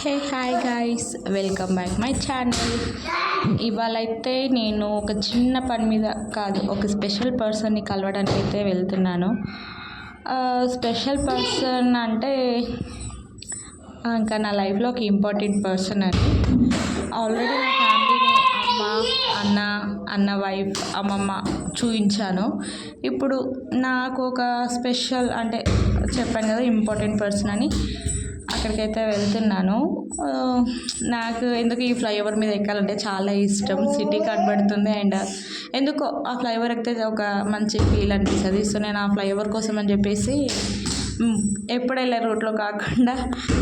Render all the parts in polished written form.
Hey hi guys, welcome back my channel. ఇవాళ అయితే నేను ఒక చిన్న పని మీద కాదు, ఒక స్పెషల్ పర్సన్ని కలవడానికి అయితే వెళ్తున్నాను. స్పెషల్ పర్సన్ అంటే ఇంకా నా లైఫ్లో ఒక ఇంపార్టెంట్ పర్సన్ అండి. ఆల్రెడీ నా ఫ్యామిలీని అన్న వైఫ్, అమ్మమ్మ చూపించాను. ఇప్పుడు నాకు ఒక స్పెషల్ అంటే చెప్పాను కదా ఇంపార్టెంట్ పర్సన్ అని, అక్కడికైతే వెళ్తున్నాను. నాకు ఎందుకు ఈ ఫ్లైఓవర్ మీద ఎక్కాలంటే చాలా ఇష్టం. సిటీ కనబడుతుంది అండ్ ఎందుకో ఆ ఫ్లైఓవర్ ఎక్కితే ఒక మంచి ఫీల్ అనిపిస్తుంది. సో నేను ఆ ఫ్లైఓవర్ కోసం అని చెప్పేసి ఎప్పుడు వెళ్ళే రూట్లో కాకుండా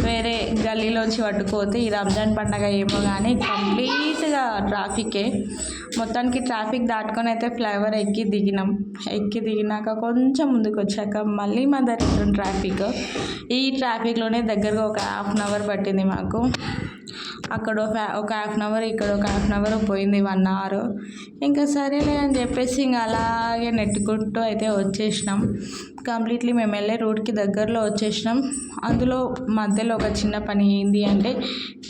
వేరే గల్లీలోంచి పట్టుకోతే ఈ రంజాన్ పండగ ఏమో కానీ కంప్లీట్గా ట్రాఫికే. మొత్తానికి ట్రాఫిక్ దాటుకొని అయితే ఫ్లైఓవర్ ఎక్కి దిగినాక కొంచెం ముందుకు వచ్చాక మళ్ళీ మా దరిద్రం ట్రాఫిక్. ఈ ట్రాఫిక్లోనే దగ్గరగా ఒక హాఫ్ అన్ అవర్ పట్టింది మాకు. అక్కడ ఒక హాఫ్ అన్ అవర్, ఇక్కడ ఒక హాఫ్ అన్ అవర్ పోయింది, 1 అవర్. ఇంకా సరేలే అని చెప్పేసి ఇంకా అలాగే నెట్టుకుంటూ అయితే వచ్చేసినాం. కంప్లీట్లీ మేము వెళ్ళే రూట్కి దగ్గరలో వచ్చేసినాం. అందులో మధ్యలో ఒక చిన్న పని ఏంది అంటే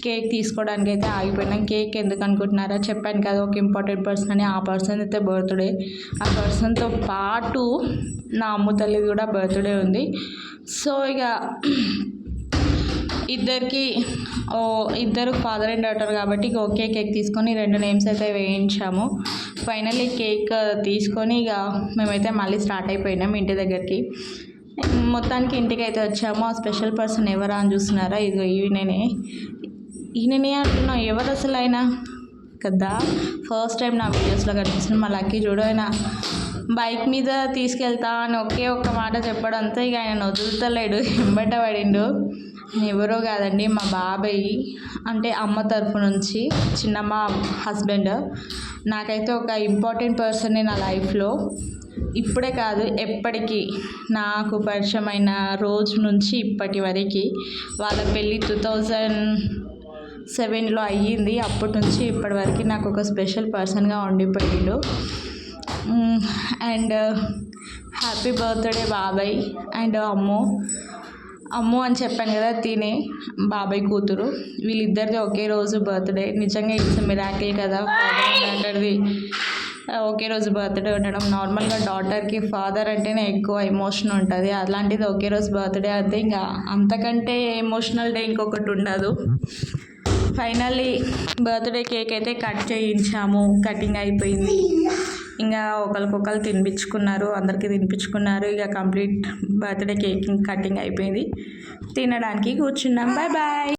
కేక్ తీసుకోవడానికి అయితే ఆగిపోయినాం. కేక్ ఎందుకు అనుకుంటున్నారా, చెప్పాను కదా ఒక ఇంపార్టెంట్ పర్సన్ అని. ఆ పర్సన్ అయితే బర్త్డే. ఆ పర్సన్తో పాటు నా అమ్మ తల్లిది కూడా బర్త్డే ఉంది. సో ఇక ఇద్దరు ఫాదర్ అండ్ డాటర్ కాబట్టి ఓకే కేక్ తీసుకొని 2 నేమ్స్ అయితే వేయించాము. ఫైనల్లీ కేక్ తీసుకొని ఇక మేమైతే మళ్ళీ స్టార్ట్ అయిపోయినాం ఇంటి దగ్గరికి. మొత్తానికి ఇంటికి అయితే వచ్చాము. ఆ స్పెషల్ పర్సన్ ఎవరా అని చూస్తున్నారా, ఇదిగో ఈయననే అంటున్నా. ఎవరు అసలు అయినా కదా, ఫస్ట్ టైం నా వీడియోస్లో కనిపిస్తుంది. మా లక్కీ చూడు, ఆయన బైక్ మీద తీసుకెళ్తా అని ఒకే ఒక్క మాట చెప్పడంతో ఇక ఆయన వదులుతలేడు, వెంబట పడిండు. ఎవరో కాదండి, మా బాబాయ్ అంటే అమ్మ తరఫు నుంచి చిన్నమ్మ హస్బెండ్. నాకైతే ఒక ఇంపార్టెంట్ పర్సన్ నా లైఫ్లో. ఇప్పుడే కాదు, ఎప్పటికీ నాకు పరిచయమైన రోజు నుంచి ఇప్పటి వరకు. వాళ్ళ పెళ్ళి 2007లో అయ్యింది. అప్పటి నుంచి ఇప్పటి వరకు నాకు ఒక స్పెషల్ పర్సన్గా ఉండిపోయాడు. అండ్ హ్యాపీ బర్త్డే బాబాయ్ అండ్ అమ్ము అని చెప్పాను కదా, తినే బాబాయ్ కూతురు. వీళ్ళిద్దరిది ఒకే రోజు బర్త్డే. నిజంగా ఇట్స్ మిరాకిల్ కదా, ఫాదర్ అండ్ డాటర్ది ఒకే రోజు బర్త్డే ఉండడం. నార్మల్గా డాటర్కి ఫాదర్ అంటేనే ఎక్కువ ఎమోషన్ ఉంటుంది, అలాంటిది ఒకే రోజు బర్త్డే అయితే ఇంకా అంతకంటే ఎమోషనల్ డే ఇంకొకటి ఉండదు. ఫైనల్లీ బర్త్డే కేక్ అయితే కట్ చేయించాము. కటింగ్ అయిపోయింది. ఇంకా ఒకరికొకరు తినిపించుకున్నారు, అందరికీ తినిపించుకున్నారు. ఇక కంప్లీట్ బర్త్డే కేక్ కటింగ్ అయిపోయింది. తినడానికి కూర్చున్నాం. Bye bye.